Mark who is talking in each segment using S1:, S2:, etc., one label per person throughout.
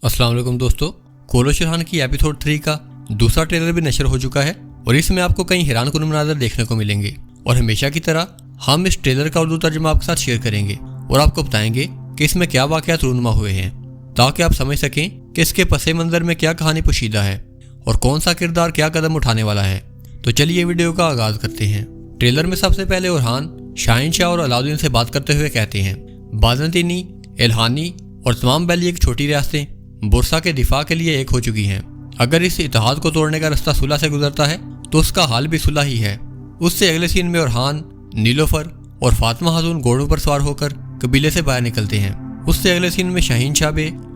S1: अस्सलाम वालेकुम दोस्तों, कोलो शरहान की एपिसोड 3 का दूसरा ट्रेलर भी नशर हो चुका है और इसमें आपको कई हैरानकुन मनाज़र देखने को मिलेंगे। और हमेशा की तरह हम इस ट्रेलर का उर्दू तर्जुमा आपके साथ शेयर करेंगे और आपको बताएंगे कि इसमें क्या वाक़यात रूनुमा हुए हैं, ताकि आप समझ सकें कि इसके पसे मंज़र में क्या कहानी पोशीदा है और कौन सा किरदार क्या कदम उठाने वाला है। तो चलिए वीडियो का आगाज़ करते हैं। ट्रेलर में सबसे पहले ओरहान शाहीन शाह और अलाउद्दीन से बात करते हुए कहते हैं, बाज़ंतीनी, एल्हानी और तमाम बैली एक छोटी रियासतें बुरसा के दिफा के लिए एक हो चुकी हैं। अगर इस इत्तेहाद को तोड़ने का रास्ता सुलह से गुजरता है तो उसका हाल भी सुलह ही है। उससे अगले सीन में ओरहान, नीलोफर और फातिमा खातून घोड़ों पर सवार होकर कबीले से बाहर निकलते हैं। उससे अगले सीन में शाहीन शाह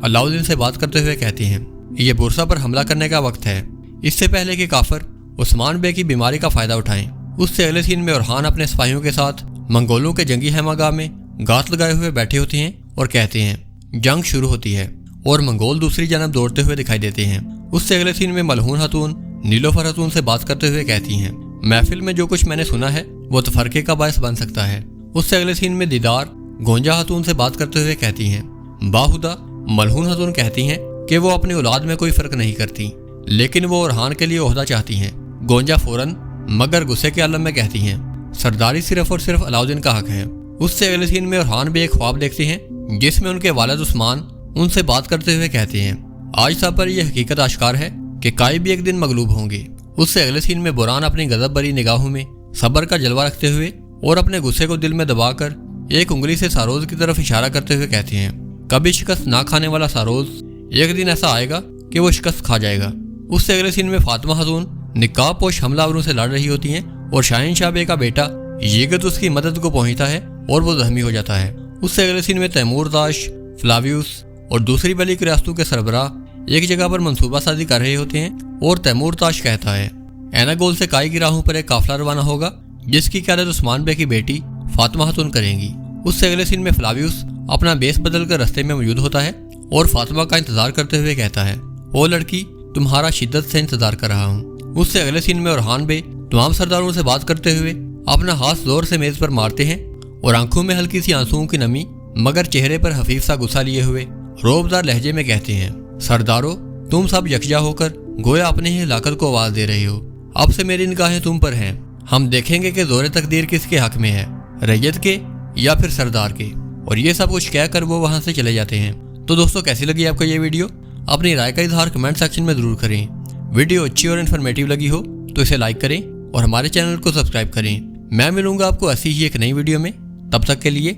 S1: अलाउद्दीन से बात करते हुए कहते हैं, ये बुरसा पर हमला करने का वक्त है, इससे पहले कि काफर उस्मान बे की बीमारी का फायदा उठाएं। उससे अगले सीन में ओरहान अपने सिपाहियों के साथ मंगोलों के जंगी हैमागाह में गात लगाए हुए बैठे होते हैं और कहते हैं जंग शुरू होती है और मंगोल दूसरी जानब दौड़ते हुए दिखाई देते हैं। उससे अगले सीन में मलहून खातून नीलोफर खातून से बात करते हुए कहती हैं, महफिल में जो कुछ मैंने सुना है वो तफरके का बायस बन सकता है। उससे अगले सीन में दीदार गोंजा खातून से बात करते हुए कहती हैं, बाहुदा मलहून खातून कहती हैं कि वो अपनी औलाद में कोई फर्क नहीं करती, लेकिन वो ओरहान के लिए ओहदा चाहती हैं। गोंजा फौरन मगर गुस्से के आलम में कहती हैं, सरदारी सिर्फ और सिर्फ अलाउद्दीन का हक है। उससे अगले सीन में ओरहान भी एक ख्वाब देखते हैं जिसमें उनके वालिद उस्मान उनसे बात करते हुए कहते हैं, आज सब पर यह हकीकत आश्कार है कि काई भी एक दिन मगलूब होंगे। उससे अगले सीन में बुरान अपनी गजब भरी निगाहों में सब्र का जलवा रखते हुए और अपने गुस्से को दिल में दबाकर एक उंगली से सारोज की तरफ इशारा करते हुए कहते हैं, कभी शिकस्त ना खाने वाला सारोज एक दिन ऐसा आएगा कि वो शिकस्त खा जाएगा। उससे अगले सीन में फातिमा खातून निकाब पोश हमलावरों से लड़ रही होती हैं और शाहीन शाह का बेटा येगत उसकी मदद को पहुंचता है और वो जख्मी हो जाता है। उससे अगले सीन में तैमूर ताश, फ्लावियस और दूसरी बली की रियासतों के सरबराह एक जगह पर मंसूबा साजी कर रहे होते हैं और तैमूर ताश कहता है, एनागोल से काई की राहों पर एक काफिला रवाना होगा जिसकी क़यादत उस्मान बे की बेटी फातिमा खातून करेंगी। उससे अगले सीन में फ्लावियस अपना बेस बदल कर रस्ते में मौजूद होता है और फातिमा का इंतजार करते हुए कहता है, ओ लड़की, तुम्हारा शिद्दत से इंतजार कर रहा हूँ। उससे अगले सीन में ओरहान बे तमाम सरदारों से बात करते हुए अपना हाथ जोर से मेज पर मारते हैं और आंखों में हल्की सी आंसुओं की नमी मगर चेहरे पर हफीफ सा गुस्सा लिए हुए रोबदार लहजे में कहते हैं, सरदारों, तुम सब यकजा होकर गोया अपने ही हिलाकत को आवाज दे रहे हो। अब से मेरी निगाहें तुम पर हैं। हम देखेंगे कि जोरे तकदीर किसके हक में है, रैयत के या फिर सरदार के। और ये सब कुछ कहकर वो वहां से चले जाते हैं। तो दोस्तों, कैसी लगी आपको ये वीडियो? अपनी राय का इजहार कमेंट सेक्शन में जरूर करें। वीडियो अच्छी और इन्फॉर्मेटिव लगी हो तो इसे लाइक करें और हमारे चैनल को सब्सक्राइब करें। मैं मिलूंगा आपको ऐसी ही एक नई वीडियो में। तब तक के लिए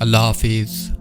S1: अल्लाह हाफिज।